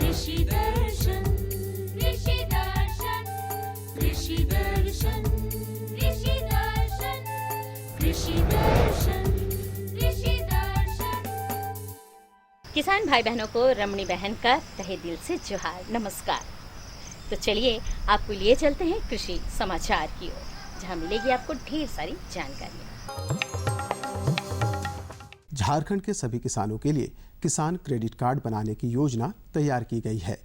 कृषि दर्शन कृषि दर्शन कृषि दर्शन कृषि दर्शन कृषि दर्शन कृषि दर्शन। किसान भाई बहनों को रमणी बहन का तहे दिल से जोहार, नमस्कार। तो चलिए आपको लिए चलते हैं कृषि समाचार की ओर, जहां मिलेगी आपको ढेर सारी जानकारियां। झारखंड के सभी किसानों के लिए किसान क्रेडिट कार्ड बनाने की योजना तैयार की गई है।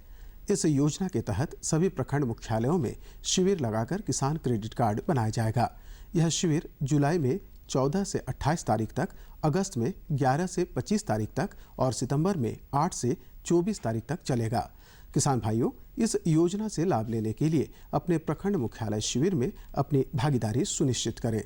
इस योजना के तहत सभी प्रखंड मुख्यालयों में शिविर लगाकर किसान क्रेडिट कार्ड बनाया जाएगा। यह शिविर जुलाई में 14 से 28 तारीख तक, अगस्त में 11 से 25 तारीख तक और सितंबर में 8 से 24 तारीख तक चलेगा। किसान भाइयों, इस योजना से लाभ लेने के लिए अपने प्रखंड मुख्यालय शिविर में अपनी भागीदारी सुनिश्चित करें।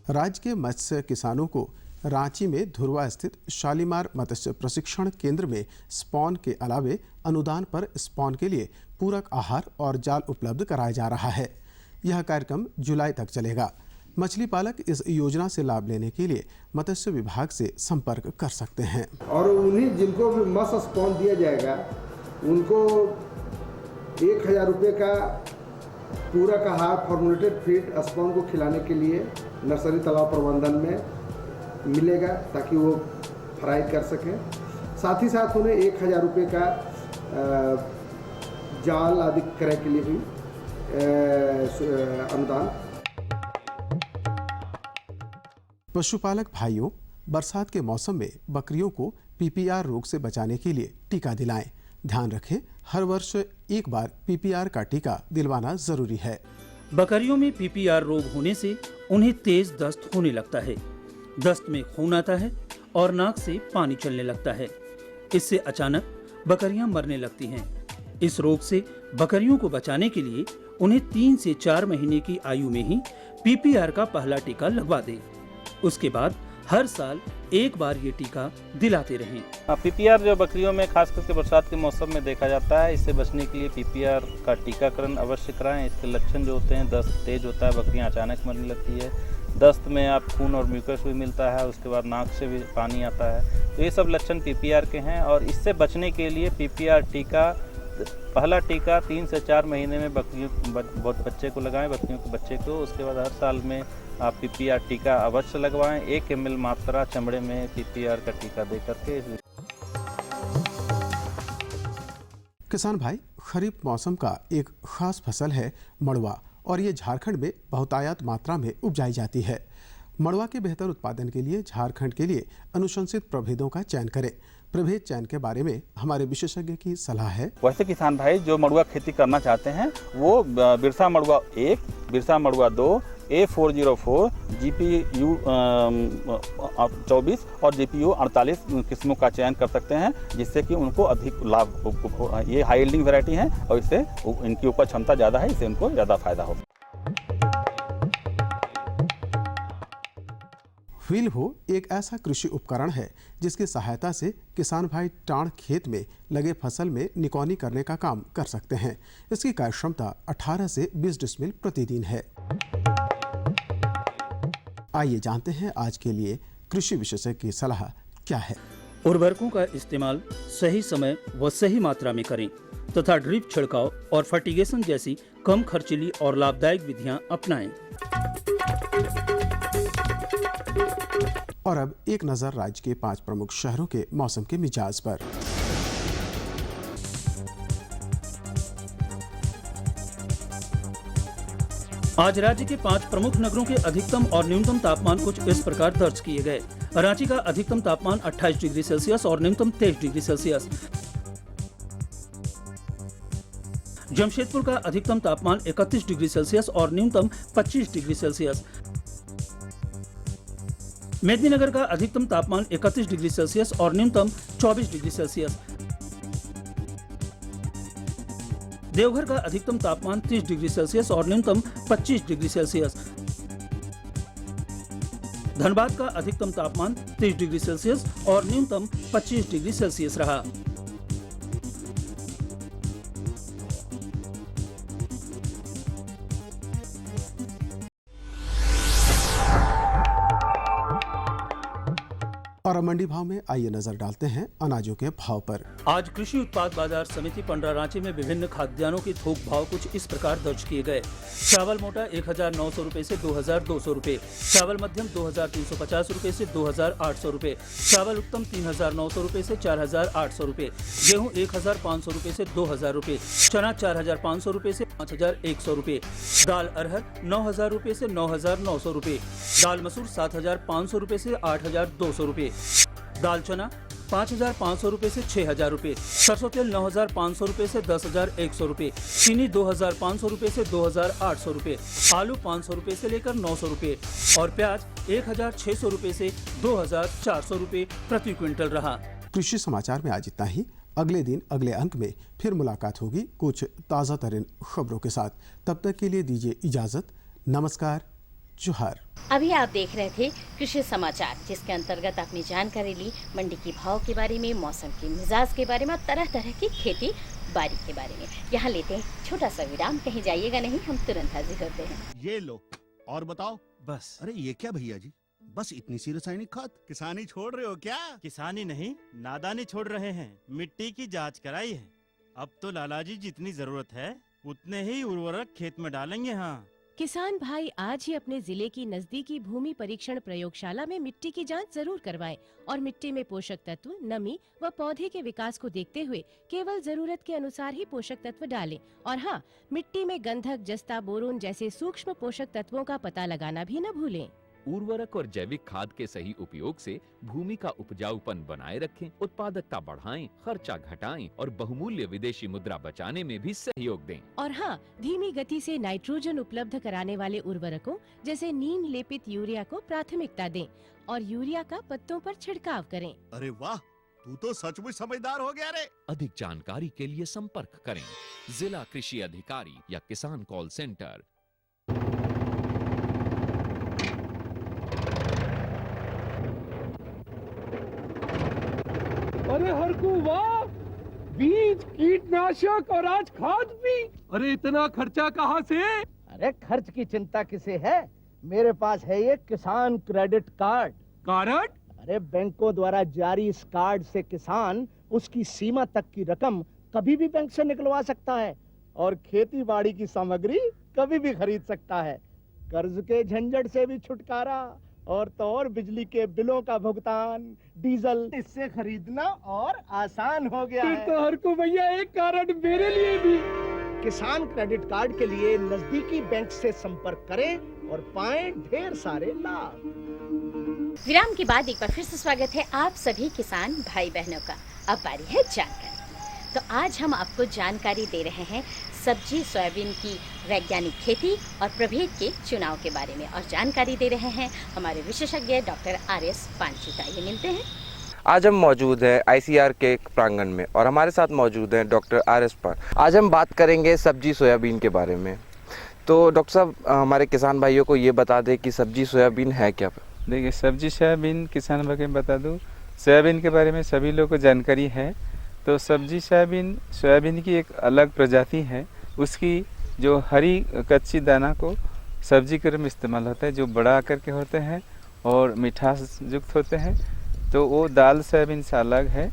राज्य के मत्स्य किसानों को रांची में धुरवा स्थित शालीमार मत्स्य प्रशिक्षण केंद्र में स्पॉन के अलावे अनुदान पर स्पॉन के लिए पूरक आहार और जाल उपलब्ध कराया जा रहा है। यह कार्यक्रम जुलाई तक चलेगा। मछली पालक इस योजना से लाभ लेने के लिए मत्स्य विभाग से संपर्क कर सकते हैं। और उन्हीं जिनको भी मत्स्य स्पॉन दिया जाएगा उनको 1000 रुपये का पूरक आहार फॉर्मुलेटेड फीड स्पॉन को खिलाने के लिए नर्सरी तालाब प्रबंधन में मिलेगा, ताकि वो फ्राई कर सकें। साथ ही साथ उन्हें 1000 रुपये का जाल आदि क्रय के लिए भी अनुदान। पशुपालक भाइयों, बरसात के मौसम में बकरियों को पीपीआर रोग से बचाने के लिए टीका दिलाएं। ध्यान रखें, हर वर्ष एक बार पीपीआर का टीका दिलवाना जरूरी है। बकरियों में पीपीआर रोग होने से उन्हें तेज दस्त होने लगता है। दस्त में खून आता है और नाक से पानी चलने लगता है। इससे अचानक बकरियां मरने लगती हैं। इस रोग से बकरियों को बचाने के लिए उन्हें 3 से 4 महीने की आयु में ही पीपीआर का पहला टीका लगवा दें। उसके बाद हर साल एक बार ये टीका दिलाते रहें। पीपीआर जो बकरियों में खास करके बरसात के मौसम में देखा जाता है, इससे बचने के लिए पीपीआर का टीकाकरण अवश्य कराएं। इसके लक्षण जो होते हैं, दस्त तेज होता है, बकरियां अचानक मरने लगती है, दस्त में आप खून और म्यूकस भी मिलता है, उसके बाद नाक से भी पानी आता है। तो ये सब लक्षण पीपीआर के हैं और इससे बचने के लिए पीपीआर टीका, पहला टीका 3 से 4 महीने में बच्चे को लगाएं, बकरियों के बच्चे को। उसके बाद हर साल में आप पीपीआर टीका अवश्य लगवाएं। 1 ml मात्रा चमड़े में पीपीआर का टीका दे करके। किसान भाई, खरीफ मौसम का एक खास फसल है मड़ुआ, और ये झारखंड में बहुतायत मात्रा में उपजाई जाती है। मड़ुआ के बेहतर उत्पादन के लिए झारखंड के लिए अनुशंसित प्रभेदों का चयन करें। प्रभेद चयन के बारे में हमारे विशेषज्ञ की सलाह है। वैसे किसान भाई जो मड़ुआ खेती करना चाहते हैं वो बिरसा मड़ुआ 1, बिरसा मड़ुआ 2, A404, GPU 24 और GPU 48 किस्मों का चयन कर सकते हैं, जिससे कि उनको अधिक लाभ। ये हाई यील्डिंग वैरायटी हैं और इससे इनकी उपज क्षमता ज़्यादा है, इससे उनको ज़्यादा फायदा होगा। व्हील हो एक ऐसा कृषि उपकरण है जिसकी सहायता से किसान भाई टाण खेत में लगे फसल में निकौनी करने का काम कर सकते हैं। इसकी कार्य क्षमता 18 से 20 डिसमिल प्रतिदिन है। आइए जानते हैं आज के लिए कृषि विशेषज्ञ की सलाह क्या है। उर्वरकों का इस्तेमाल सही समय व सही मात्रा में करें तथा ड्रिप छिड़काव और फर्टिगेशन जैसी कम खर्चीली और लाभदायक विधियां अपनाएं। और अब एक नजर राज्य के 5 प्रमुख शहरों के मौसम के मिजाज पर। आज राज्य के 5 प्रमुख नगरों के अधिकतम और न्यूनतम तापमान कुछ इस प्रकार दर्ज किए गए। रांची का अधिकतम तापमान 28 डिग्री सेल्सियस और न्यूनतम 23 डिग्री सेल्सियस। जमशेदपुर का अधिकतम तापमान 31 डिग्री सेल्सियस और न्यूनतम 25 डिग्री सेल्सियस। मेदिनीनगर का अधिकतम तापमान 31 डिग्री सेल्सियस और न्यूनतम 24 डिग्री सेल्सियस। देवघर का अधिकतम तापमान 30 डिग्री सेल्सियस और न्यूनतम 25 डिग्री सेल्सियस। धनबाद का अधिकतम तापमान 30 डिग्री सेल्सियस और न्यूनतम 25 डिग्री सेल्सियस रहा। और अब मंडी भाव में आइए नजर डालते हैं अनाजों के भाव पर। आज कृषि उत्पाद बाजार समिति पंडरा रांची में विभिन्न खाद्यान्नों के थोक भाव कुछ इस प्रकार दर्ज किए गए। चावल मोटा 1900 रुपए से 2200 रुपए, चावल मध्यम 2350 रुपए से 2800 रुपए, चावल उत्तम 3900 रुपए से 4800 रुपए, गेहूं 1500 रुपए से 2000 रुपए, चना 4500 रुपए से 5100 रुपए, दाल अरहर 9000 रुपए से 9900 रुपए, दाल मसूर 7500 रुपए से 8200 रुपए, दाल चना 5500 रुपए से 6000 रुपए, सरसों तेल 9500 रुपए से 10100 रुपए, चीनी 2500 रुपए से 2800 रुपए, आलू 500 रुपए से लेकर 900 रुपए और प्याज 1600 रुपए से 2400 रुपए प्रति क्विंटल रहा। कृषि समाचार में आज इतना ही। अगले दिन अगले अंक में फिर मुलाकात होगी कुछ ताज़ा तरीन खबरों के साथ। तब तक के लिए दीजिए इजाजत। नमस्कार, जोहार। अभी आप देख रहे थे कृषि समाचार, जिसके अंतर्गत आपने जानकारी ली मंडी की भाव के बारे में, मौसम के मिजाज के बारे में और तरह तरह की खेती बाड़ी के बारे में। यहाँ लेते हैं छोटा सा विराम, कहीं जाइएगा नहीं, हम तुरंत हाजिर होते हैं। ये लो और बताओ। बस। अरे ये क्या भैया जी, बस इतनी सी रासायनिक खाद? किसानी छोड़ रहे हो क्या? किसानी नहीं, नादानी छोड़ रहे हैं। मिट्टी की जांच कराई है। अब तो लालाजी जितनी जरूरत है उतने ही उर्वरक खेत में डालेंगे। हाँ, किसान भाई आज ही अपने जिले की नजदीकी भूमि परीक्षण प्रयोगशाला में मिट्टी की जांच जरूर करवाएं और मिट्टी में पोषक तत्व, नमी व पौधे के विकास को देखते हुए केवल जरूरत के अनुसार ही पोषक तत्व डालें। और हाँ, मिट्टी में गंधक, जस्ता, बोरोन जैसे सूक्ष्म पोषक तत्वों का पता लगाना भी न भूलें। उर्वरक और जैविक खाद के सही उपयोग से भूमि का उपजाऊपन बनाए रखें, उत्पादकता बढ़ाएं, खर्चा घटाएं और बहुमूल्य विदेशी मुद्रा बचाने में भी सहयोग दें। और हाँ, धीमी गति से नाइट्रोजन उपलब्ध कराने वाले उर्वरकों जैसे नीम लेपित यूरिया को प्राथमिकता दें और यूरिया का पत्तों पर छिड़काव करें। अरे वाह, तू तो सचमुच समझदार हो गया रे। अधिक जानकारी के लिए संपर्क करें जिला कृषि अधिकारी या किसान कॉल सेंटर। अरे हरकू वाह, बीज, कीटनाशक और आज खाद भी। अरे इतना खर्चा कहाँ से? अरे खर्च की चिंता किसे है, मेरे पास है ये किसान क्रेडिट कार्ड। कार्ड? अरे बैंकों द्वारा जारी इस कार्ड से किसान उसकी सीमा तक की रकम कभी भी बैंक से निकलवा सकता है और खेती बाड़ी की सामग्री कभी भी खरीद सकता है। कर्ज के झंझट से भी छुटकारा और तो और बिजली के बिलों का भुगतान, डीजल इससे खरीदना और आसान हो गया है। तो हर को भैया एक कार्ड मेरे लिए भी। किसान क्रेडिट कार्ड के लिए नजदीकी बैंक से संपर्क करें और पाएं ढेर सारे लाभ। विराम के बाद एक बार फिर से स्वागत है आप सभी किसान भाई बहनों का। अब बारी है जानकारी। तो आज हम आपको जानकारी दे रहे हैं सब्जी सोयाबीन की वैज्ञानिक खेती और प्रभेद के चुनाव के बारे में, और जानकारी दे रहे हैं हमारे विशेषज्ञ डॉक्टर आर.एस. पांचू। ये मिलते हैं। आज हम मौजूद हैं आईसीआर के प्रांगण में और हमारे साथ मौजूद हैं डॉक्टर आर.एस. पांचू। आज हम बात करेंगे सब्जी सोयाबीन के बारे में। तो डॉक्टर साहब, हमारे किसान भाइयों को ये बता दें कि सब्जी सोयाबीन है क्या? देखिए, सब्जी सोयाबीन किसान भाई में बता दूँ, सोयाबीन के बारे में सभी लोगों को जानकारी है। तो सब्जी सोयाबीन की एक अलग प्रजाति है। उसकी जो हरी कच्ची दाना को सब्जी के रूप में इस्तेमाल होता है, जो बड़ा आकर के होते हैं और मिठास युक्त होते हैं। तो वो दाल सोयाबीन से अलग है।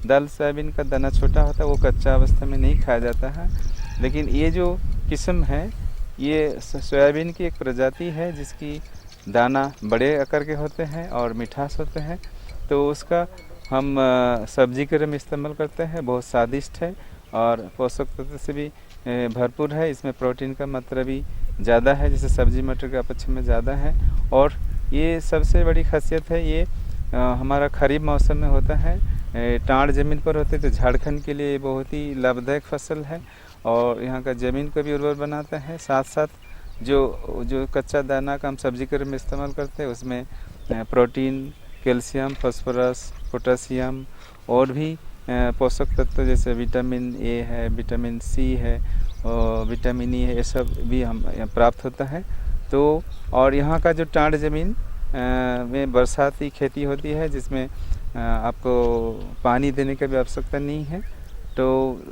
दाल सोयाबीन का दाना छोटा होता है, वो कच्चा अवस्था में नहीं खाया जाता है। लेकिन ये जो किस्म है, ये सोयाबीन की एक प्रजाति है जिसकी दाना बड़े आकार के होते हैं और मिठास होते हैं। तो उसका हम सब्जी के रूप में इस्तेमाल करते हैं। बहुत स्वादिष्ट है और पोषक तत्व से भी भरपूर है। इसमें प्रोटीन का मात्रा भी ज़्यादा है, जैसे सब्जी मटर के अपेक्षा में ज़्यादा है। और ये सबसे बड़ी खासियत है, ये हमारा खरीफ मौसम में होता है, टाड़ ज़मीन पर होते, तो झारखंड के लिए बहुत ही लाभदायक फसल है और यहाँ का ज़मीन को भी उर्वर बनाता है। साथ साथ जो कच्चा दाना का हम सब्जी के रूप में इस्तेमाल करते हैं, उसमें प्रोटीन, कैल्शियम, फास्फोरस, पोटेशियम और भी पोषक तत्व जैसे विटामिन ए है, विटामिन सी है और विटामिन ई है, ये सब भी हम प्राप्त होता है। तो और यहाँ का जो टाड़ ज़मीन में बरसाती खेती होती है, जिसमें आपको पानी देने की भी आवश्यकता नहीं है। तो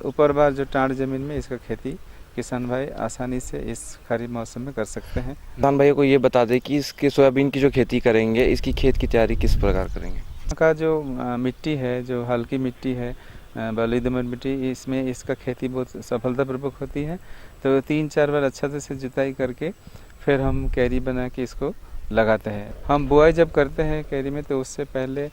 ऊपर बार जो टाड़ ज़मीन में इसका खेती किसान भाई आसानी से इस खरीफ मौसम में कर सकते हैं। किसान भाइयों को ये बता दें कि इसके सोयाबीन की जो खेती करेंगे, इसकी खेत की तैयारी किस प्रकार करेंगे? का जो मिट्टी है, जो हल्की मिट्टी है, बलुई दोमट मिट्टी, इसमें इसका खेती बहुत सफलतापूर्वक होती है। तो 3-4 बार अच्छा से जुताई करके फिर हम कैरी बना के इसको लगाते हैं। हम बुआई जब करते हैं कैरी में तो उससे पहले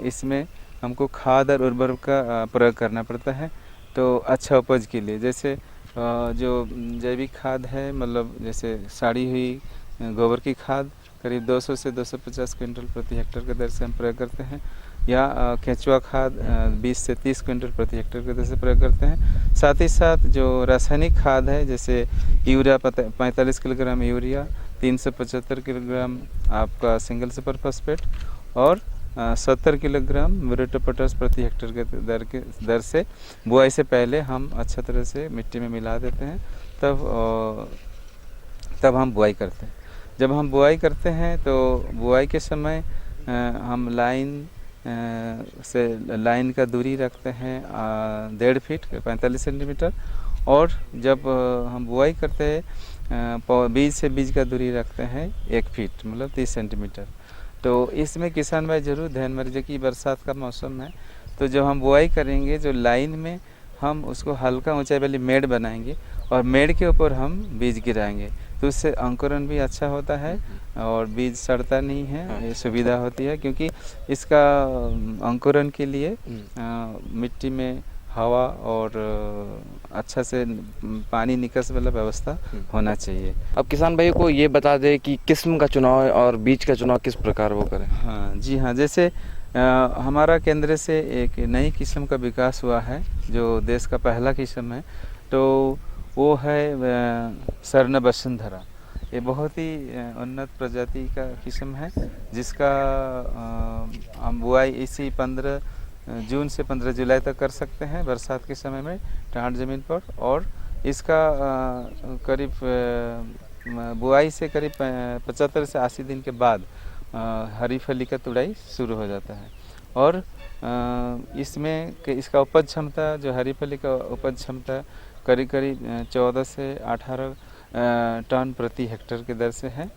इसमें हमको खाद और उर्वरक का प्रयोग करना पड़ता है, तो अच्छा उपज के लिए। जैसे जो जैविक खाद है, मतलब जैसे साड़ी हुई गोबर की खाद करीब 200 से 250 क्विंटल प्रति हेक्टेयर के दर से हम प्रयोग करते हैं, या केंचुआ खाद 20 से 30 क्विंटल प्रति हेक्टेयर के दर से प्रयोग करते हैं। साथ ही साथ जो रासायनिक खाद है, जैसे यूरिया 45 किलोग्राम यूरिया, 375 किलोग्राम आपका सिंगल सुपर फॉस्फेट और 70 किलोग्राम म्यूरेट ऑफ पोटाश प्रति हेक्टेयर के दर से बुआई से पहले हम अच्छा तरह से मिट्टी में मिला देते हैं। तब हम बुआई करते हैं। जब हम बुआई करते हैं तो बुआई के समय हम लाइन का दूरी रखते हैं 1.5 फीट 45 सेंटीमीटर, और जब हम बुआई करते हैं बीज से बीज का दूरी रखते हैं 1 फीट मतलब 30 सेंटीमीटर। तो इसमें किसान भाई जरूर ध्यान में रखिए कि बरसात का मौसम है, तो जब हम बुआई करेंगे जो लाइन में हम उसको हल्का ऊंचाई वाली मेड़ बनाएंगे और मेड़ के ऊपर हम बीज गिराएंगे, तो उससे अंकुरण भी अच्छा होता है और बीज सड़ता नहीं है। ये सुविधा होती है क्योंकि इसका अंकुरण के लिए मिट्टी में हवा और अच्छा से पानी निकास वाला व्यवस्था होना चाहिए। अब किसान भाई को ये बता दें कि किस्म का चुनाव और बीज का चुनाव किस प्रकार वो करें। हाँ जी हाँ, जैसे हमारा केंद्र से एक नई किस्म का विकास हुआ है जो देश का पहला किस्म है, तो वो है स्वर्ण वसुंधरा। ये बहुत ही उन्नत प्रजाति का किस्म है जिसका हम बुआई इसी 15 जून से 15 जुलाई तक कर सकते हैं बरसात के समय में टाट ज़मीन पर, और इसका करीब बुआई से करीब 75 से 80 दिन के बाद हरी फली का तुड़ाई शुरू हो जाता है। और इसमें इसका उपज क्षमता, जो हरी फली का उपज क्षमता करीब 14 से 18 टन प्रति हेक्टेयर के दर से है,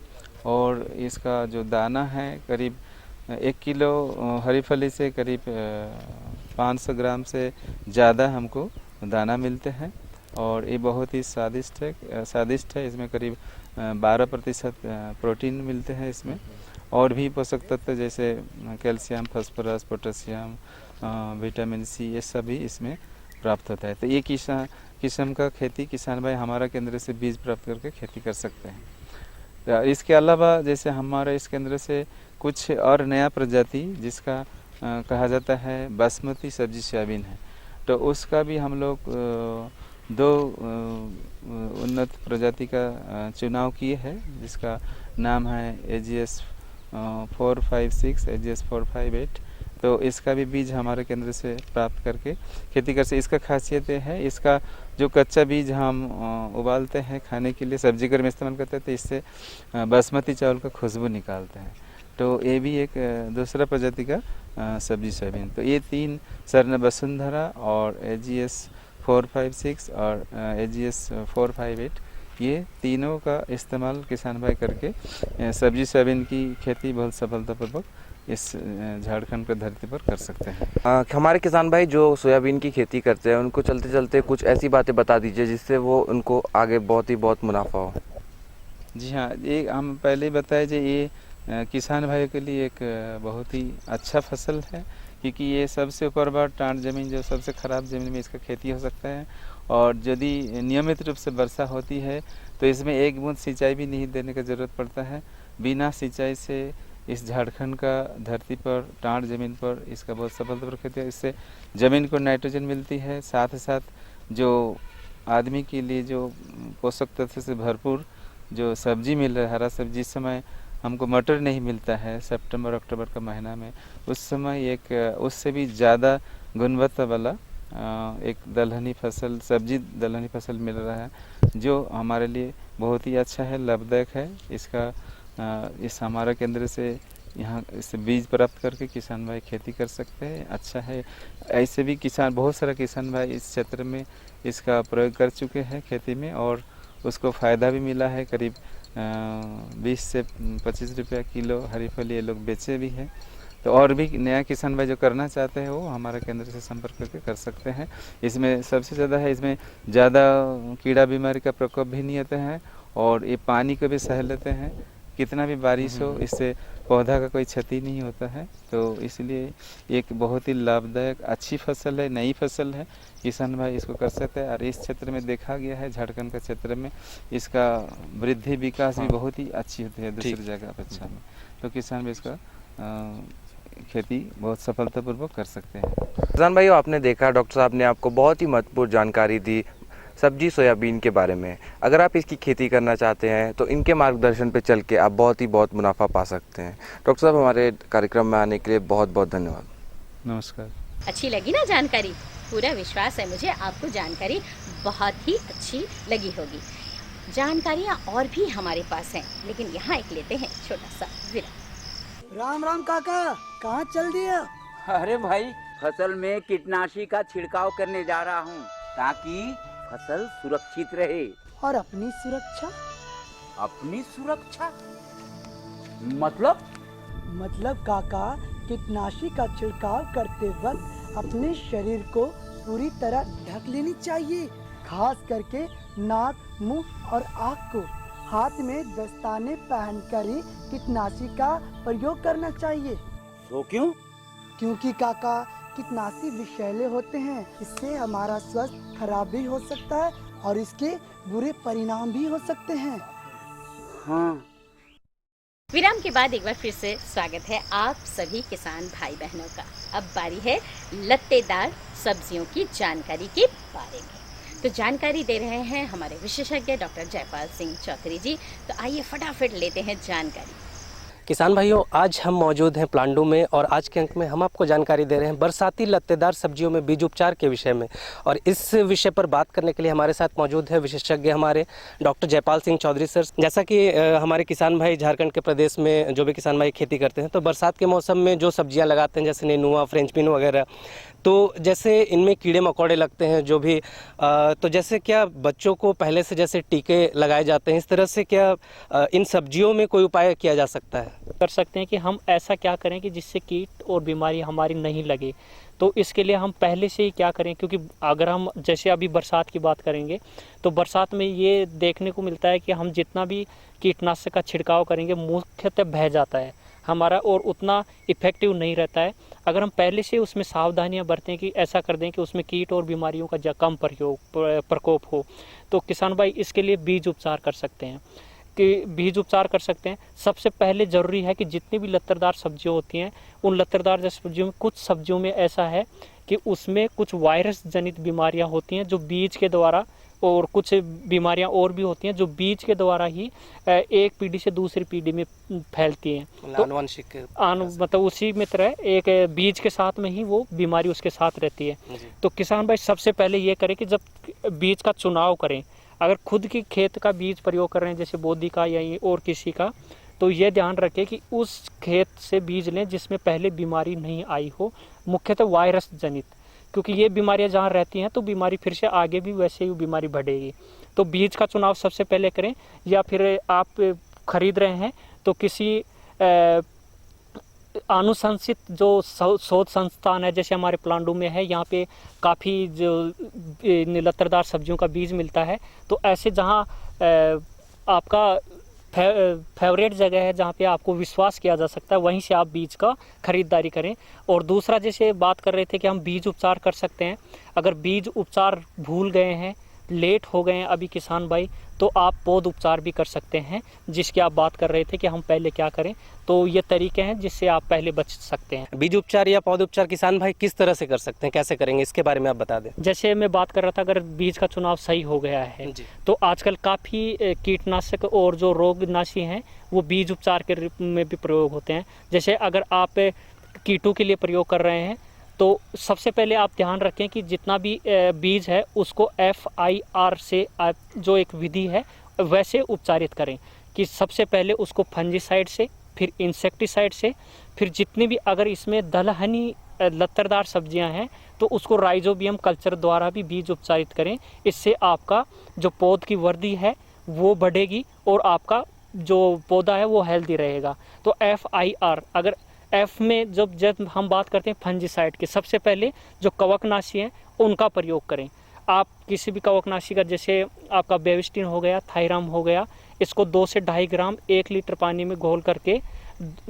और इसका जो दाना है करीब 1 किलो हरी फली से करीब 500 ग्राम से ज़्यादा हमको दाना मिलते हैं, और ये बहुत ही स्वादिष्ट है। इसमें करीब 12% प्रोटीन मिलते हैं इसमें, और भी पोषक तत्व जैसे calcium, phosphorus, potassium, vitamin C, ये सभी इसमें प्राप्त होता है। तो ये किस्म का खेती किसान भाई हमारा केंद्र से बीज प्राप्त करके खेती कर सकते हैं। तो इसके अलावा जैसे हमारे इस केंद्र से कुछ और नया प्रजाति जिसका कहा जाता है बासमती सब्जी सोयाबीन है, तो उसका भी हम लोग 2 उन्नत प्रजाति का चुनाव किए हैं, जिसका नाम है AGS 456, AGS 458। तो इसका भी बीज हमारे केंद्र से प्राप्त करके खेती कर से। इसका खासियत है, इसका जो कच्चा बीज हम उबालते हैं खाने के लिए, सब्जी घर में इस्तेमाल करते हैं, तो इससे बासमती चावल का खुशबू निकालते हैं। तो ये भी एक दूसरा प्रजाति का सब्जी सोयाबीन। तो ये 3 स्वर्ण वसुंधरा और AGS 456 और AGS 458, ये तीनों का इस्तेमाल किसान भाई करके सब्जी सोयाबीन की खेती बहुत सफलतापूर्वक इस झारखंड की धरती पर कर सकते हैं। हमारे किसान भाई जो सोयाबीन की खेती करते हैं उनको चलते चलते कुछ ऐसी बातें बता दीजिए जिससे वो उनको आगे बहुत मुनाफा हो। जी हाँ, ये हम पहले ही बताए जो ये किसान भाइयों के लिए एक बहुत ही अच्छा फसल है, क्योंकि ये सबसे ऊपर बार टाट ज़मीन, जो सबसे ख़राब ज़मीन में इसका खेती हो सकता है, और यदि नियमित रूप से वर्षा होती है तो इसमें एक बूंद सिंचाई भी नहीं देने की ज़रूरत पड़ता है। बिना सिंचाई से इस झारखंड का धरती पर टाट ज़मीन पर इसका बहुत सफलतापूर्वक खेती है। इससे ज़मीन को नाइट्रोजन मिलती है, साथ ही साथ जो आदमी के लिए जो पोषक तत्व से भरपूर जो सब्जी मिल रहा है, हरा सब्जी, जिस समय हमको मटर नहीं मिलता है सितंबर अक्टूबर का महीना में, उस समय एक उससे भी ज़्यादा गुणवत्ता वाला एक दलहनी फसल, सब्जी दलहनी फसल मिल रहा है, जो हमारे लिए बहुत ही अच्छा है, लाभदायक है। इसका इस हमारा केंद्र से यहाँ इससे बीज प्राप्त करके किसान भाई खेती कर सकते हैं, अच्छा है। ऐसे भी किसान, बहुत सारा किसान भाई इस क्षेत्र में इसका प्रयोग कर चुके हैं खेती में, और उसको फ़ायदा भी मिला है। करीब 20 से 25 रुपया किलो हरी फली ये लोग बेचे भी हैं। तो और भी नया किसान भाई जो करना चाहते हैं वो हमारे केंद्र से संपर्क करके कर सकते हैं। इसमें सबसे ज़्यादा है, इसमें ज़्यादा कीड़ा बीमारी का प्रकोप भी नहीं आता है और ये पानी को भी सह लेते हैं। कितना भी बारिश हो इससे पौधा का कोई क्षति नहीं होता है। तो इसलिए एक बहुत ही लाभदायक अच्छी फसल है, नई फसल है, किसान भाई इसको कर सकते हैं। और इस क्षेत्र में देखा गया है, झारखंड के क्षेत्र में इसका वृद्धि विकास भी बहुत ही अच्छी होती है दूसरी जगह अपेक्षा में। तो किसान भी इसका खेती बहुत सफलतापूर्वक कर सकते हैं। किसान भाइयों, आपने देखा डॉक्टर साहब ने आपको बहुत ही महत्वपूर्ण जानकारी दी सब्जी सोयाबीन के बारे में। अगर आप इसकी खेती करना चाहते हैं तो इनके मार्गदर्शन पे चल के आप बहुत मुनाफा पा सकते हैं। डॉक्टर साहब, हमारे कार्यक्रम में आने के लिए बहुत बहुत धन्यवाद। नमस्कार। अच्छी लगी ना जानकारी? पूरा विश्वास है मुझे आपको जानकारी बहुत ही अच्छी लगी होगी। जानकारियाँ और भी हमारे पास हैं, लेकिन यहाँ एक लेते हैं छोटा सा विराम। राम राम काका, कहाँ चल दिया? अरे भाई, फसल में कीटनाशी का छिड़काव करने जा रहा हूँ ताकि फसल सुरक्षित रहे। और अपनी सुरक्षा? अपनी सुरक्षा मतलब काका, कीटनाशी का छिड़काव करते वक्त अपने शरीर को पूरी तरह ढक लेनी चाहिए, खास करके नाक, मुंह और आँख को। हाथ में दस्ताने पहनकर ही कीटनाशी का प्रयोग करना चाहिए। तो क्यों? क्योंकि काका, कीटनाशी विषैले होते हैं, इससे हमारा स्वास्थ्य खराब भी हो सकता है और इसके बुरे परिणाम भी हो सकते हैं। हाँ। विराम के बाद एक बार फिर से स्वागत है आप सभी किसान भाई बहनों का। अब बारी है लत्तेदार सब्जियों की जानकारी के बारे में। तो जानकारी दे रहे हैं हमारे विशेषज्ञ डॉक्टर जयपाल सिंह चौधरी जी। तो आइए फटाफट लेते हैं जानकारी। किसान भाइयों, आज हम मौजूद हैं प्लांडू में और आज के अंक में हम आपको जानकारी दे रहे हैं बरसाती लत्तेदार सब्जियों में बीज उपचार के विषय में। और इस विषय पर बात करने के लिए हमारे साथ मौजूद है विशेषज्ञ हमारे डॉक्टर जयपाल सिंह चौधरी सर। जैसा कि हमारे किसान भाई झारखंड के प्रदेश में जो भी किसान भाई खेती करते हैं, तो बरसात के मौसम में जो सब्जियाँ लगाते हैं जैसे नेनुआ, फ्रेंच बीन वगैरह, तो जैसे इनमें कीड़े मकोड़े लगते हैं जो भी, तो जैसे क्या बच्चों को पहले से जैसे टीके लगाए जाते हैं, इस तरह से क्या इन सब्जियों में कोई उपाय किया जा सकता है? कर सकते हैं कि हम ऐसा क्या करें कि जिससे कीट और बीमारी हमारी नहीं लगे। तो इसके लिए हम पहले से ही क्या करें, क्योंकि अगर हम जैसे अभी बरसात की बात करेंगे तो बरसात में ये देखने को मिलता है कि हम जितना भी कीटनाशक का छिड़काव करेंगे मुख्यतः बह जाता है हमारा और उतना इफेक्टिव नहीं रहता है। अगर हम पहले से उसमें सावधानियां बरतें कि ऐसा कर दें कि उसमें कीट और बीमारियों का कम प्रकोप हो, तो किसान भाई इसके लिए बीज उपचार कर सकते हैं। सबसे पहले ज़रूरी है कि जितनी भी लत्तेदार सब्जियां होती हैं, उन लत्तेदार सब्जियों में कुछ सब्जियों में ऐसा है कि उसमें कुछ वायरस जनित बीमारियां होती हैं जो बीज के द्वारा, और कुछ बीमारियां और भी होती हैं जो बीज के द्वारा ही एक पीढ़ी से दूसरी पीढ़ी में फैलती हैं। तो आनुवंशिक मतलब उसी में तरह एक बीज के साथ में ही वो बीमारी उसके साथ रहती है। तो किसान भाई सबसे पहले ये करें कि जब बीज का चुनाव करें, अगर खुद की खेत का बीज प्रयोग कर रहे हैं जैसे बोदी का या और किसी का, तो ये ध्यान रखें कि उस खेत से बीज लें जिसमें पहले बीमारी नहीं आई हो, मुख्यतः वायरस जनित, क्योंकि ये बीमारियां जहाँ रहती हैं तो बीमारी फिर से आगे भी वैसे ही बीमारी बढ़ेगी। तो बीज का चुनाव सबसे पहले करें, या फिर आप खरीद रहे हैं तो किसी अनुशंसित जो शोध संस्थान है जैसे हमारे प्लांडू में है, यहाँ पे काफ़ी जो लत्तेदार सब्जियों का बीज मिलता है। तो ऐसे जहाँ आपका फेवरेट जगह है जहाँ पे आपको विश्वास किया जा सकता है, वहीं से आप बीज का खरीदारी करें। और दूसरा, जैसे बात कर रहे थे कि हम बीज उपचार कर सकते हैं, अगर बीज उपचार भूल गए हैं, लेट हो गए हैं अभी किसान भाई, तो आप पौध उपचार भी कर सकते हैं, जिसकी आप बात कर रहे थे कि हम पहले क्या करें। तो ये तरीके हैं जिससे आप पहले बच सकते हैं। बीज उपचार या पौध उपचार किसान भाई किस तरह से कर सकते हैं, कैसे करेंगे, इसके बारे में आप बता दें। जैसे मैं बात कर रहा था, अगर बीज का चुनाव सही हो गया है तो आजकल काफ़ी कीटनाशक और जो रोगनाशी हैं वो बीज उपचार के रूप में भी प्रयोग होते हैं। जैसे अगर आप कीटों के लिए प्रयोग कर रहे हैं तो सबसे पहले आप ध्यान रखें कि जितना भी बीज है उसको FIR से जो एक विधि है वैसे उपचारित करें, कि सबसे पहले उसको फंजीसाइड से, फिर इंसेक्टिसाइड से, फिर जितनी भी अगर इसमें दलहनी लत्तेदार सब्जियां हैं तो उसको राइजोबियम कल्चर द्वारा भी बीज उपचारित करें। इससे आपका जो पौध की वृद्धि है वो बढ़ेगी और आपका जो पौधा है वो हेल्दी रहेगा। तो FIR, अगर एफ में जब हम बात करते हैं फंजीसाइड की, सबसे पहले जो कवकनाशी हैं उनका प्रयोग करें। आप किसी भी कवकनाशी का, जैसे आपका बेविस्टिन हो गया, थायराम हो गया, इसको 2 से 2.5 ग्राम 1 लीटर पानी में घोल करके,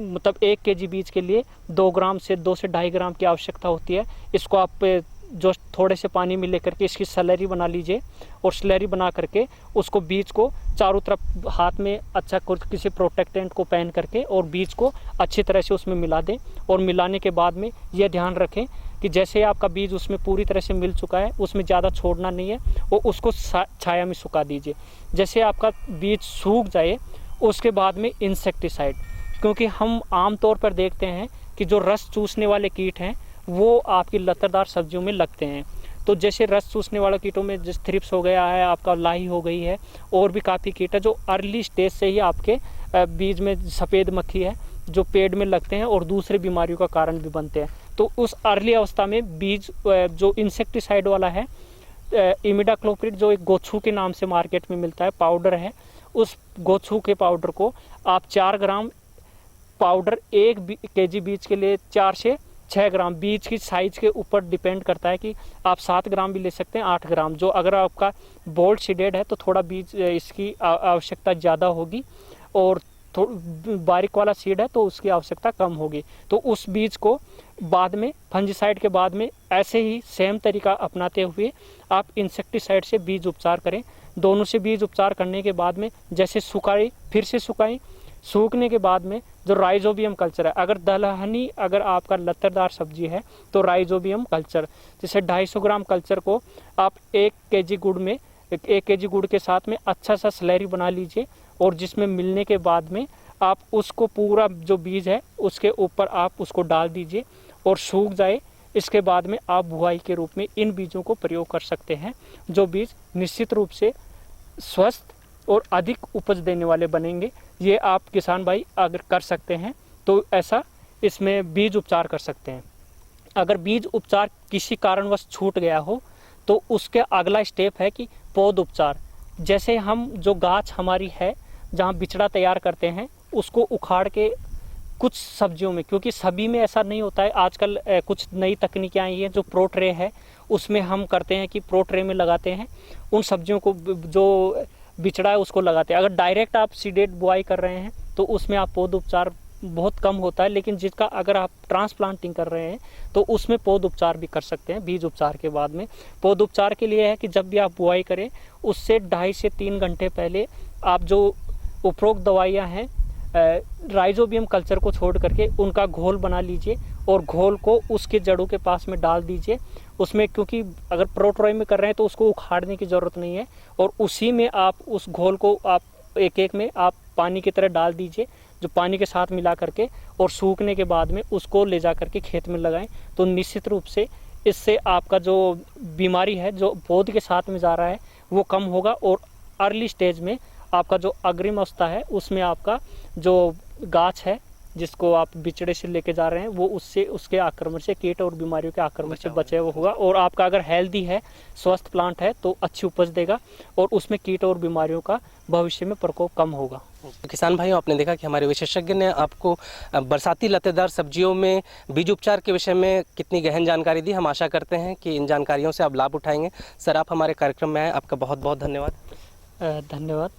मतलब 1 केजी बीज के लिए 2 ग्राम से 2 से 2.5 ग्राम की आवश्यकता होती है। इसको आप जो थोड़े से पानी में लेकर के इसकी स्लरी बना लीजिए और स्लरी बना करके उसको बीज को चारों तरफ हाथ में अच्छा किसी प्रोटेक्टेंट को पहन करके और बीज को अच्छी तरह से उसमें मिला दें। और मिलाने के बाद में यह ध्यान रखें कि जैसे आपका बीज उसमें पूरी तरह से मिल चुका है, उसमें ज़्यादा छोड़ना नहीं है और उसको छाया में सुखा दीजिए। जैसे आपका बीज सूख जाए उसके बाद में इंसेक्टिसाइड, क्योंकि हम आम तौर पर देखते हैं कि जो रस चूसने वाले कीट हैं वो आपकी लतादार सब्जियों में लगते हैं। तो जैसे रस चूसने वाले कीटों में जैसे थ्रिप्स हो गया है, आपका लाही हो गई है, और भी काफ़ी कीट है जो अर्ली स्टेज से ही आपके बीज में, सफ़ेद मक्खी है जो पेड़ में लगते हैं और दूसरी बीमारियों का कारण भी बनते हैं। तो उस अर्ली अवस्था में बीज जो इंसेक्टिसाइड वाला है, इमिडाक्लोप्रिड, जो एक गोछू के नाम से मार्केट में मिलता है, पाउडर है, उस गोछू के पाउडर को आप 4 ग्राम पाउडर 1 केजी बीज के लिए 4 से 6 ग्राम, बीज की साइज के ऊपर डिपेंड करता है कि आप 7 ग्राम भी ले सकते हैं, 8 ग्राम। जो अगर आपका बोल्ड सीडेड है तो थोड़ा बीज इसकी आवश्यकता ज़्यादा होगी, और बारीक वाला सीड है तो उसकी आवश्यकता कम होगी। तो उस बीज को बाद में फंजीसाइड के बाद में ऐसे ही सेम तरीका अपनाते हुए आप इंसेक्टिसाइड से बीज उपचार करें। दोनों से बीज उपचार करने के बाद में जैसे सुखाई, फिर से सुखाई, सूखने के बाद में जो राइजोबियम कल्चर है, अगर दलहनी अगर आपका लत्तेदार सब्जी है तो राइजोबियम कल्चर, जैसे 250 ग्राम कल्चर को आप 1 केजी गुड़ में, 1 केजी गुड़ के साथ में अच्छा सा स्लैरी बना लीजिए, और जिसमें मिलने के बाद में आप उसको पूरा जो बीज है उसके ऊपर आप उसको डाल दीजिए और सूख जाए। इसके बाद में आप बुआई के रूप में इन बीजों को प्रयोग कर सकते हैं, जो बीज निश्चित रूप से स्वस्थ और अधिक उपज देने वाले बनेंगे। ये आप किसान भाई अगर कर सकते हैं तो ऐसा इसमें बीज उपचार कर सकते हैं। अगर बीज उपचार किसी कारणवश छूट गया हो तो उसके अगला स्टेप है कि पौध उपचार। जैसे हम जो गाछ हमारी है जहाँ बिचड़ा तैयार करते हैं उसको उखाड़ के कुछ सब्जियों में, क्योंकि सभी में ऐसा नहीं होता है, आजकल कुछ नई तकनीकें आई हैं, जो प्रो ट्रे है उसमें हम करते हैं कि प्रो ट्रे में लगाते हैं उन सब्जियों को, जो बिचड़ा है उसको लगाते हैं। अगर डायरेक्ट आप सीडेड बुआई कर रहे हैं तो उसमें आप पौध उपचार बहुत कम होता है, लेकिन जिसका अगर आप ट्रांसप्लांटिंग कर रहे हैं तो उसमें पौध उपचार भी कर सकते हैं बीज उपचार के बाद में। पौध उपचार के लिए है कि जब भी आप बुआई करें उससे 2.5 से 3 घंटे पहले आप जो उपरोक्त दवाइयाँ हैं राइजोबियम कल्चर को छोड़ करके उनका घोल बना लीजिए और घोल को उसके जड़ों के पास में डाल दीजिए उसमें, क्योंकि अगर प्रोट्रॉय में कर रहे हैं तो उसको उखाड़ने की ज़रूरत नहीं है, और उसी में आप उस घोल को आप एक में आप पानी की तरह डाल दीजिए, जो पानी के साथ मिला करके, और सूखने के बाद में उसको ले जा करके खेत में लगाएं। तो निश्चित रूप से इससे आपका जो बीमारी है जो पौध के साथ में जा रहा है वो कम होगा, और अर्ली स्टेज में आपका जो अग्रिम अवस्था है उसमें आपका जो गाछ है जिसको आप बिचड़े से लेके जा रहे हैं वो उससे, उसके आक्रमण से, कीट और बीमारियों के आक्रमण से बचे हुआ होगा। और आपका अगर हेल्दी है, स्वस्थ प्लांट है तो अच्छी उपज देगा और उसमें कीट और बीमारियों का भविष्य में प्रकोप कम होगा। किसान भाइयों, आपने देखा कि हमारे विशेषज्ञ ने आपको बरसाती लतेदार सब्जियों में बीज उपचार के विषय में कितनी गहन जानकारी दी। हम आशा करते हैं कि इन जानकारियों से आप लाभ उठाएंगे। सर, आप हमारे कार्यक्रम में आए, आपका बहुत बहुत धन्यवाद। धन्यवाद।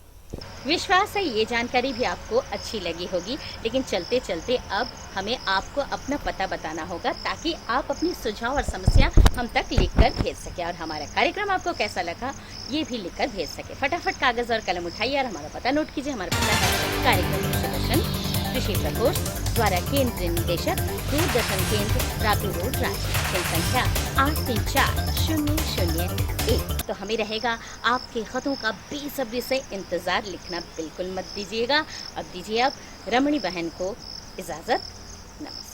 विश्वास है ये जानकारी भी आपको अच्छी लगी होगी, लेकिन चलते चलते अब हमें आपको अपना पता बताना होगा ताकि आप अपनी सुझाव और समस्या हम तक लिखकर भेज सके, और हमारा कार्यक्रम आपको कैसा लगा ये भी लिखकर भेज सके। फटाफट कागज और कलम उठाइए और हमारा पता नोट कीजिए। हमारा पता है कार्यक्रम दर्शन कृषि प्रकोष्ठ द्वारा केंद्रीय निदेशक दूरदर्शन केंद्र रातू रोड रांची, संख्या 834001। तो हमें रहेगा आपके खतों का बेसब्री से इंतजार, लिखना बिल्कुल मत दीजिएगा। अब दीजिए अब रमणी बहन को इजाजत। नमस्कार।